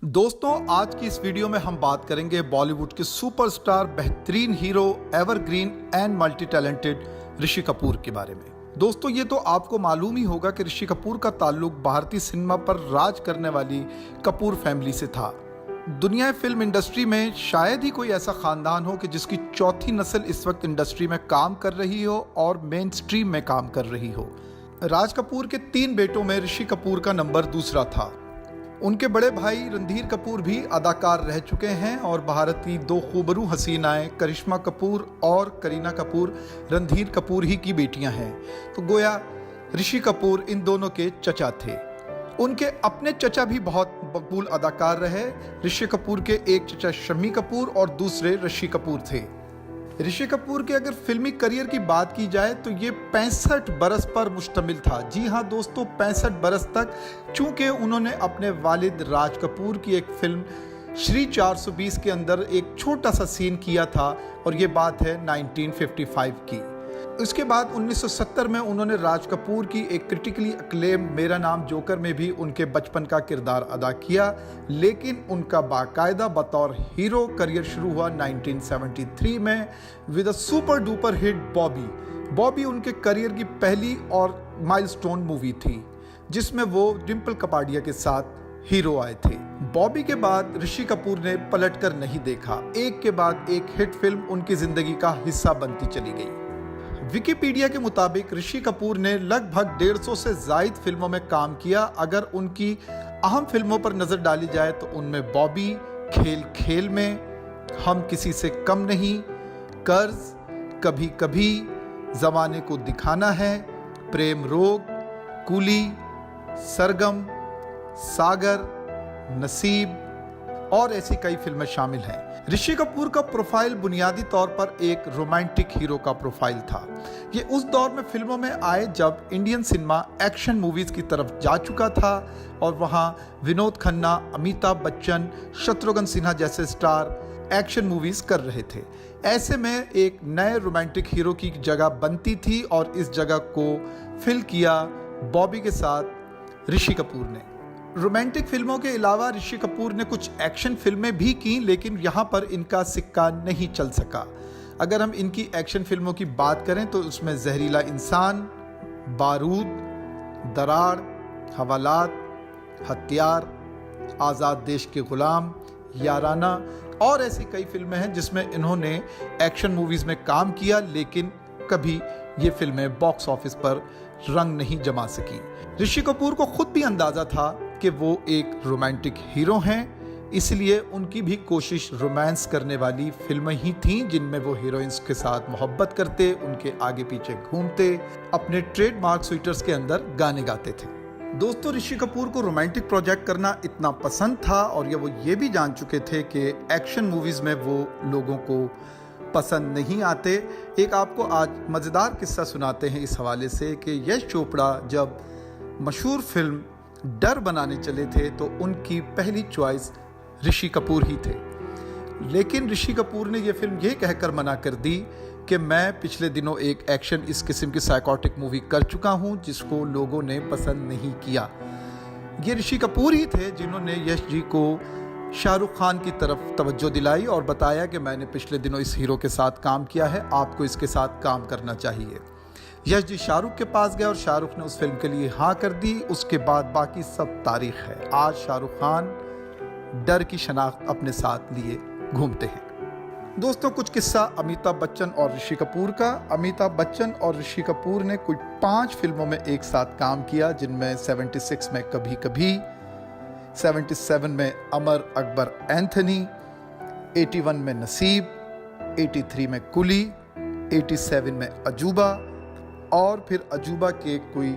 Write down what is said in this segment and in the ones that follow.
दोस्तों, आज की इस वीडियो में हम बात करेंगे बॉलीवुड के सुपरस्टार, बेहतरीन hero, evergreen and multi talented Rishi Kapoor के बारे में। दोस्तों, ये तो आपको मालूम ही होगा कि ऋषि कपूर का ताल्लुक भारतीय सिनेमा पर राज करने वाली कपूर फैमिली से था। दुनिया फिल्म इंडस्ट्री में शायद ही कोई ऐसा खानदान हो कि जिसकी चौथी नस्ल इस वक्त इंडस्ट्री में काम कर रही हो और मेन स्ट्रीम में काम कर रही हो। राज कपूर के 3 बेटों में ऋषि कपूर का नंबर दूसरा था। उनके बड़े भाई रणधीर कपूर भी अदाकार रह चुके हैं और भारत की 2 खूबरू हसीनाएं करिश्मा कपूर और करीना कपूर रणधीर कपूर ही की बेटियां हैं। तो गोया ऋषि कपूर इन दोनों के चचा थे। उनके अपने चचा भी बहुत मकबूल अदाकार रहे। ऋषि कपूर के एक चचा शम्मी कपूर और दूसरे ऋषि कपूर थे। ऋषि कपूर के अगर फिल्मी करियर की बात की जाए तो ये 65 बरस पर मुश्तमिल था। जी हाँ दोस्तों, 65 बरस तक, चूंकि उन्होंने अपने वालिद राज कपूर की एक फिल्म श्री 420 के अंदर एक छोटा सा सीन किया था और ये बात है 1955 की। उसके बाद 1970 में उन्होंने राज कपूर की एक क्रिटिकली अक्लेम मेरा नाम जोकर में भी उनके बचपन का किरदार अदा किया, लेकिन उनका बाकायदा बतौर हीरो करियर शुरू हुआ 1973 में with a super duper hit Bobby. Bobby उनके करियर की पहली और माइलस्टोन मूवी थी जिसमें वो डिम्पल कपाडिया के साथ हीरो आए थे। बॉबी के बाद ऋषि कपूर ने पलटकर नहीं देखा। एक के बाद एक हिट फिल्म उनकी जिंदगी का हिस्सा बनती चली गई। विकिपीडिया के मुताबिक ऋषि कपूर ने लगभग 150 से ज़ायद फिल्मों में काम किया। अगर उनकी अहम फिल्मों पर नज़र डाली जाए तो उनमें बॉबी, खेल खेल में, हम किसी से कम नहीं, कर्ज, कभी कभी, ज़माने को दिखाना है, प्रेम रोग, कूली, सरगम, सागर, नसीब और ऐसी कई फिल्में शामिल हैं। ऋषि कपूर का प्रोफाइल बुनियादी तौर पर एक रोमांटिक हीरो का प्रोफाइल था। ये उस दौर में फिल्मों में आए जब इंडियन सिनेमा एक्शन मूवीज की तरफ जा चुका था और वहाँ विनोद खन्ना, अमिताभ बच्चन, शत्रुघ्न सिन्हा जैसे स्टार एक्शन मूवीज कर रहे थे। ऐसे में एक नए रोमांटिक हीरो की जगह बनती थी और इस जगह को फिल किया बॉबी के साथ ऋषि कपूर ने। रोमांटिक फिल्मों के अलावा ऋषि कपूर ने कुछ एक्शन फिल्में भी की, लेकिन यहाँ पर इनका सिक्का नहीं चल सका। अगर हम इनकी एक्शन फिल्मों की बात करें तो उसमें जहरीला इंसान, बारूद, दराड़, हवालात, हथियार, आज़ाद देश के गुलाम, याराना और ऐसी कई फिल्में हैं जिसमें इन्होंने एक्शन मूवीज़ में काम किया, लेकिन कभी ये फिल्में बॉक्स ऑफिस पर रंग नहीं जमा सकी। ऋषि कपूर को खुद भी अंदाज़ा था कि वो एक रोमांटिक हीरो हैं, इसलिए उनकी भी कोशिश रोमांस करने वाली फिल्में ही थीं जिनमें वो हीरोइंस के साथ मोहब्बत करते, उनके आगे पीछे घूमते, अपने ट्रेडमार्क स्वेटर्स के अंदर गाने गाते थे। दोस्तों, ऋषि कपूर को रोमांटिक प्रोजेक्ट करना इतना पसंद था और वो ये भी जान चुके थे कि एक्शन मूवीज़ में वो लोगों को पसंद नहीं आते। एक आपको आज मज़ेदार किस्सा सुनाते हैं इस हवाले से कि यश चोपड़ा जब मशहूर फिल्म डर बनाने चले थे तो उनकी पहली चॉइस ऋषि कपूर ही थे, लेकिन ऋषि कपूर ने यह फिल्म ये कहकर मना कर दी कि मैं पिछले दिनों एक एक्शन इस किस्म की साइकोटिक मूवी कर चुका हूं जिसको लोगों ने पसंद नहीं किया। ये ऋषि कपूर ही थे जिन्होंने यश जी को शाहरुख खान की तरफ तवज्जो दिलाई और बताया कि मैंने पिछले दिनों इस हीरो के साथ काम किया है, आपको इसके साथ काम करना चाहिए। यश जी शाहरुख के पास गए और शाहरुख ने उस फिल्म के लिए हाँ कर दी। उसके बाद बाकी सब तारीख है। आज शाहरुख खान डर की शनाख्त अपने साथ लिए घूमते हैं। दोस्तों, कुछ किस्सा अमिताभ बच्चन और ऋषि कपूर का। अमिताभ बच्चन और ऋषि कपूर ने कुल 5 फिल्मों में एक साथ काम किया, जिनमें 76 में कभी कभी, 77 में अमर अकबर एंथनी, 81 में नसीब, 83 में कुली, 87 में अजूबा और फिर अजूबा के कोई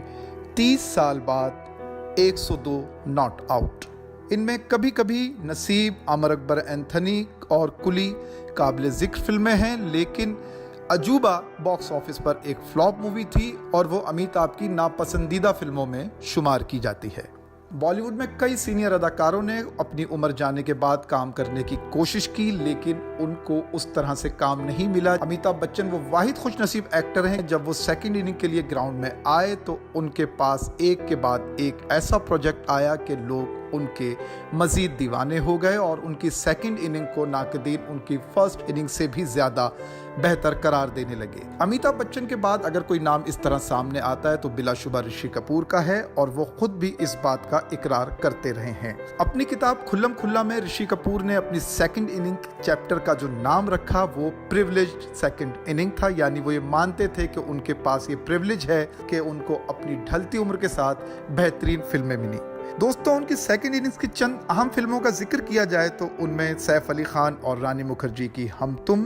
30 साल बाद 102 नॉट आउट। इनमें कभी कभी, नसीब, अमर अकबर एंथनी और कुली काबिल जिक्र फिल्में हैं, लेकिन अजूबा बॉक्स ऑफिस पर एक फ्लॉप मूवी थी और वो अमिताभ की नापसंदीदा फिल्मों में शुमार की जाती है। बॉलीवुड में कई सीनियर अदाकारों ने अपनी उम्र जाने के बाद काम करने की कोशिश की, लेकिन उनको उस तरह से काम नहीं मिला। अमिताभ बच्चन वो वाहिद खुशनसीब एक्टर हैं, जब वो सेकंड इनिंग के लिए ग्राउंड में आए तो उनके पास एक के बाद एक ऐसा प्रोजेक्ट आया कि लोग उनके मज़ीद दीवाने हो गए और उनकी सेकंड इनिंग को नाकदीन उनकी फर्स्ट इनिंग से भी ज़्यादा बेहतर करार देने लगे। अमिताभ बच्चन के बाद अगर कोई नाम इस तरह सामने आता है तो बिलाशुबा ऋषि कपूर का है और वो खुद भी इस बात का इकरार करते रहे हैं। अपनी किताब खुल्लम खुल्ला में ऋषि कपूर ने अपनी सेकंड इनिंग चैप्टर का जो नाम रखा वो प्रिविलेज्ड सेकंड इनिंग था, यानी वो ये मानते थे कि उनके पास ये प्रिविलेज है कि उनको अपनी ढलती उम्र के साथ बेहतरीन फिल्में मिली। दोस्तों, उनकी सेकंड इनिंग्स की चंद अहम फिल्मों का जिक्र किया जाए तो उनमें सैफ अली खान और रानी मुखर्जी की हम तुम,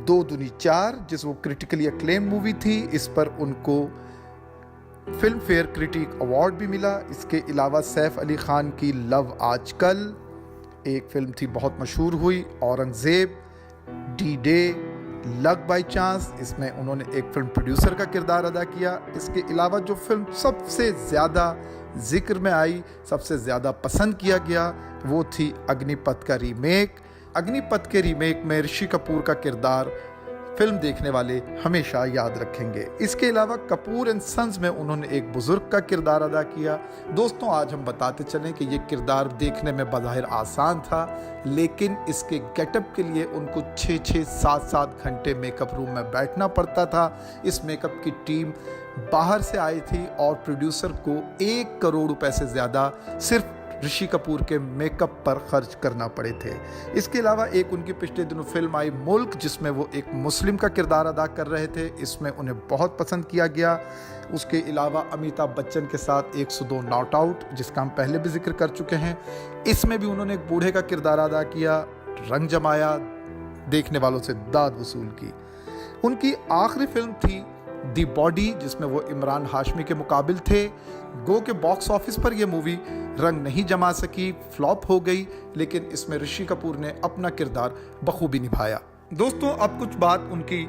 2 दूनी 4 जिस वो क्रिटिकली अक्लेम मूवी थी, इस पर उनको फिल्म फेयर क्रिटिक अवार्ड भी मिला। इसके अलावा सैफ अली खान की लव आजकल एक फिल्म थी, बहुत मशहूर हुई, Aurangzeb, D day, luck by chance, इसमें उन्होंने एक फिल्म प्रोड्यूसर का किरदार अदा किया। इसके अलावा जो फिल्म सबसे ज़्यादा जिक्र में आई, सबसे ज़्यादा पसंद किया गया, वो थी अग्निपथ का रीमेक। अग्निपथ के रीमेक में ऋषि कपूर का किरदार फिल्म देखने वाले हमेशा याद रखेंगे। इसके अलावा कपूर एंड सन्स में उन्होंने एक बुजुर्ग का किरदार अदा किया। दोस्तों, आज हम बताते चलें कि ये किरदार देखने में बज़ाहिर आसान था, लेकिन इसके गेटअप के लिए उनको 6-6, 7-7 घंटे मेकअप रूम में बैठना पड़ता था। इस मेकअप की टीम बाहर से आई थी और प्रोड्यूसर को 1 करोड़ रुपए से ज़्यादा सिर्फ ऋषि कपूर के मेकअप पर खर्च करना पड़े थे। इसके अलावा एक उनकी पिछले दिनों फिल्म आई मुल्क, जिसमें वो एक मुस्लिम का किरदार अदा कर रहे थे, इसमें उन्हें बहुत पसंद किया गया। उसके अलावा अमिताभ बच्चन के साथ 102 नॉट आउट, जिसका हम पहले भी जिक्र कर चुके हैं, इसमें भी उन्होंने एक बूढ़े का किरदार अदा किया, रंग जमाया, देखने वालों से दाद वसूल की। उनकी आखिरी फिल्म थी दी बॉडी, जिसमें वो इमरान हाशमी के मुकाबिल थे। गो के बॉक्स ऑफिस पर यह मूवी रंग नहीं जमा सकी, फ्लॉप हो गई, लेकिन इसमें ऋषि कपूर ने अपना किरदार बखूबी निभाया। दोस्तों, अब कुछ बात उनकी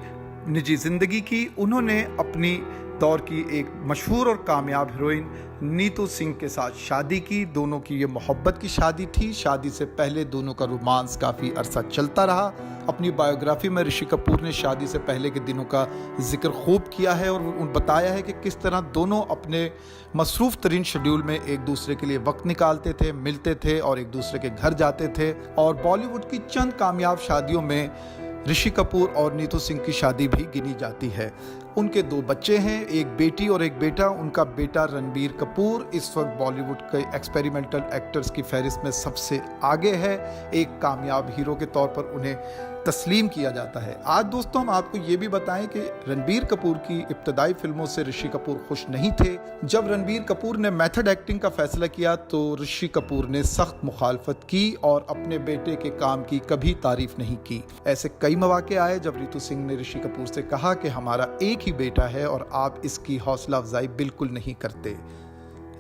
निजी जिंदगी की। उन्होंने अपनी दौर की एक मशहूर और कामयाब हीरोइन नीतू सिंह के साथ शादी की। दोनों की ये मोहब्बत की शादी थी। शादी से पहले दोनों का रोमांस काफ़ी अरसा चलता रहा। अपनी बायोग्राफी में ऋषि कपूर ने शादी से पहले के दिनों का जिक्र खूब किया है और बताया है कि किस तरह दोनों अपने मसरूफ़ तरीन शेड्यूल में एक दूसरे के लिए वक्त निकालते थे, मिलते थे और एक दूसरे के घर जाते थे। और बॉलीवुड की चंद कामयाब शादियों में ऋषि कपूर और नीतू सिंह की शादी भी गिनी जाती है। उनके 2 बच्चे हैं, एक बेटी और एक बेटा। उनका बेटा रणबीर कपूर इस वक्त बॉलीवुड के एक्सपेरिमेंटल एक्टर्स की फहरिस्त में सबसे आगे है। एक कामयाब हीरो के तौर पर उन्हें तस्लीम किया जाता है। आज दोस्तों, हम आपको ये भी बताएं कि रणबीर कपूर की इब्तदाई फिल्मों से ऋषि कपूर खुश नहीं थे। जब रणबीर कपूर ने मेथड एक्टिंग का फैसला किया तो ऋषि कपूर ने सख्त मुखालफत की और अपने बेटे के काम की कभी तारीफ नहीं की। ऐसे कई मौके आए जब नीतू सिंह ने ऋषि कपूर से कहा कि हमारा एक ही बेटा है और आप इसकी हौसला अफजाई बिल्कुल नहीं करते।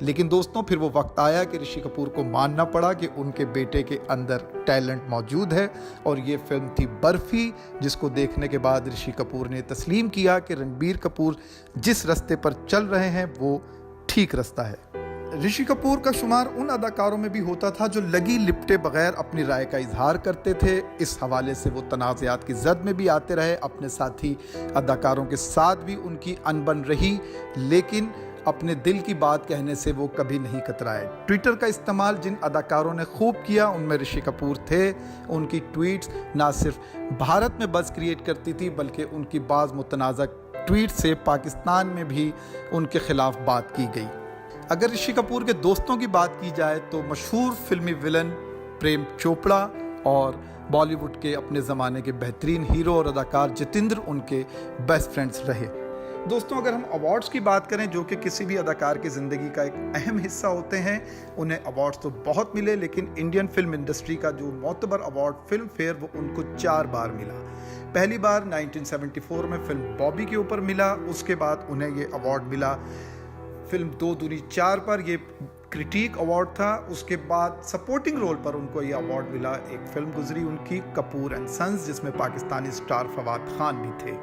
लेकिन दोस्तों, फिर वो वक्त आया कि ऋषि कपूर को मानना पड़ा कि उनके बेटे के अंदर टैलेंट मौजूद है और ये फिल्म थी बर्फी, जिसको देखने के बाद ऋषि कपूर ने तस्लीम किया कि रणबीर कपूर जिस रास्ते पर चल रहे हैं वो ठीक रास्ता है। ऋषि कपूर का शुमार उन अदाकारों में भी होता था जो लगी लिपटे बगैर अपनी राय का इजहार करते थे। इस हवाले से वो तनाज़ात की जद में भी आते रहे। अपने साथी अदाकारों के साथ भी उनकी अनबन रही, लेकिन अपने दिल की बात कहने से वो कभी नहीं कतराए। ट्विटर का इस्तेमाल जिन अदाकारों ने खूब किया उनमें ऋषि कपूर थे। उनकी ट्वीट्स ना सिर्फ भारत में बज़ क्रिएट करती थी बल्कि उनकी बाज़ मुतनाज़ा ट्वीट से पाकिस्तान में भी उनके खिलाफ बात की गई। अगर ऋषि कपूर के दोस्तों की बात की जाए तो मशहूर फिल्मी विलन प्रेम चोपड़ा और बॉलीवुड के अपने ज़माने के बेहतरीन हीरो और अदाकार जितेंद्र उनके बेस्ट फ्रेंड्स रहे। दोस्तों, अगर हम अवार्ड्स की बात करें जो कि किसी भी अदाकार की ज़िंदगी का एक अहम हिस्सा होते हैं, उन्हें अवार्ड्स तो बहुत मिले, लेकिन इंडियन फिल्म इंडस्ट्री का जो मोतबर अवार्ड फिल्म फेयर वो उनको 4 बार मिला। पहली बार 1974 में फिल्म बॉबी के ऊपर मिला। उसके बाद उन्हें ये अवार्ड मिला फिल्म 2 दूनी 4 पर, ये क्रिटिक अवार्ड था। उसके बाद सपोर्टिंग रोल पर उनको ये अवार्ड मिला। एक फिल्म गुजरी उनकी कपूर एंड सन्स, जिसमें पाकिस्तानी स्टार फवाद खान भी थे।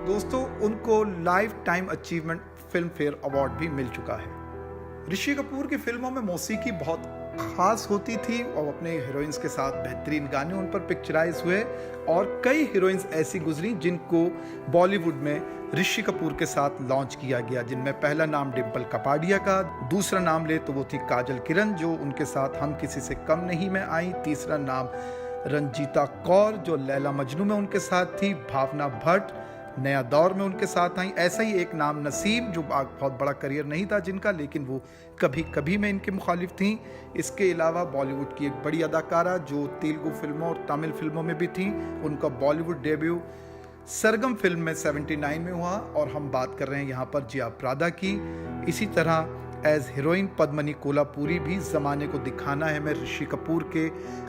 दोस्तों, उनको life time achievement film fair award भी मिल चुका है। ऋषि कपूर की फिल्मों में मौसीकी बहुत खास होती थी और अपने हीरोइंस के साथ बेहतरीन गाने उन पर पिक्चराइज हुए और कई हीरोइंस ऐसी गुजरी जिनको बॉलीवुड में ऋषि कपूर के साथ लॉन्च किया गया, जिनमें पहला नाम डिम्पल कपाडिया का, दूसरा नाम ले तो वो थी काजल किरण जो उनके साथ हम किसी से कम नहीं में आई, तीसरा नाम रंजीता कौर जो लैला मजनू में उनके साथ थी, भावना भट्ट नया दौर में उनके साथ आई, ऐसा ही एक नाम नसीम जो बहुत बड़ा करियर नहीं था जिनका, लेकिन वो कभी कभी में इनके मुखालिफ थी। इसके अलावा बॉलीवुड की एक बड़ी अदाकारा जो तेलुगु फिल्मों और तमिल फिल्मों में भी थी, उनका बॉलीवुड डेब्यू सरगम फिल्म में 79 में हुआ और हम बात कर रहे हैं यहाँ पर जिया प्रादा की। इसी तरह एज हीरोइन पद्मनी कोल्हापुरी भी ज़माने को दिखाना है मैं ऋषि कपूर के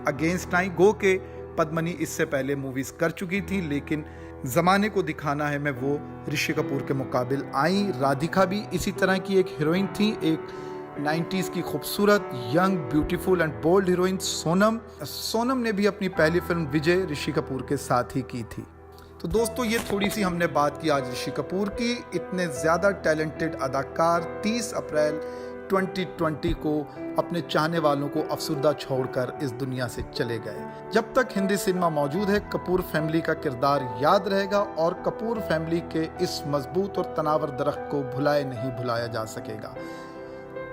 अगेंस्ट आई। गो के पद्मनी इससे पहले मूवीज़ कर चुकी थी, लेकिन ज़माने को दिखाना है मैं वो ऋषि कपूर के मुकाबिल आई। राधिका भी इसी तरह की एक हीरोइन थी, एक 90s की खूबसूरत young beautiful and bold heroine Sonam ने भी अपनी पहली फिल्म विजय ऋषि कपूर के साथ ही की थी। तो दोस्तों ये थोड़ी सी हमने बात की आज ऋषि कपूर की। इतने ज़्यादा टैलेंटेड अदाकार 30 अप्रैल 2020 को अपने चाहने वालों को अफसुर्दा छोड़कर इस दुनिया से चले गए। जब तक हिंदी सिनेमा मौजूद है कपूर फैमिली का किरदार याद रहेगा और कपूर फैमिली के इस मजबूत और तनावर दरख्त को भुलाया जा सकेगा।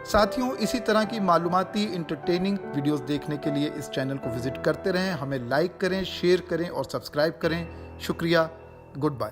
साथियों इसी तरह की मालूमाती इंटरटेनिंग वीडियोस देखने के लिए इस चैनल को विजिट करते रहें, हमें लाइक करें, शेयर करें और सब्सक्राइब करें। शुक्रिया, गुड बाय।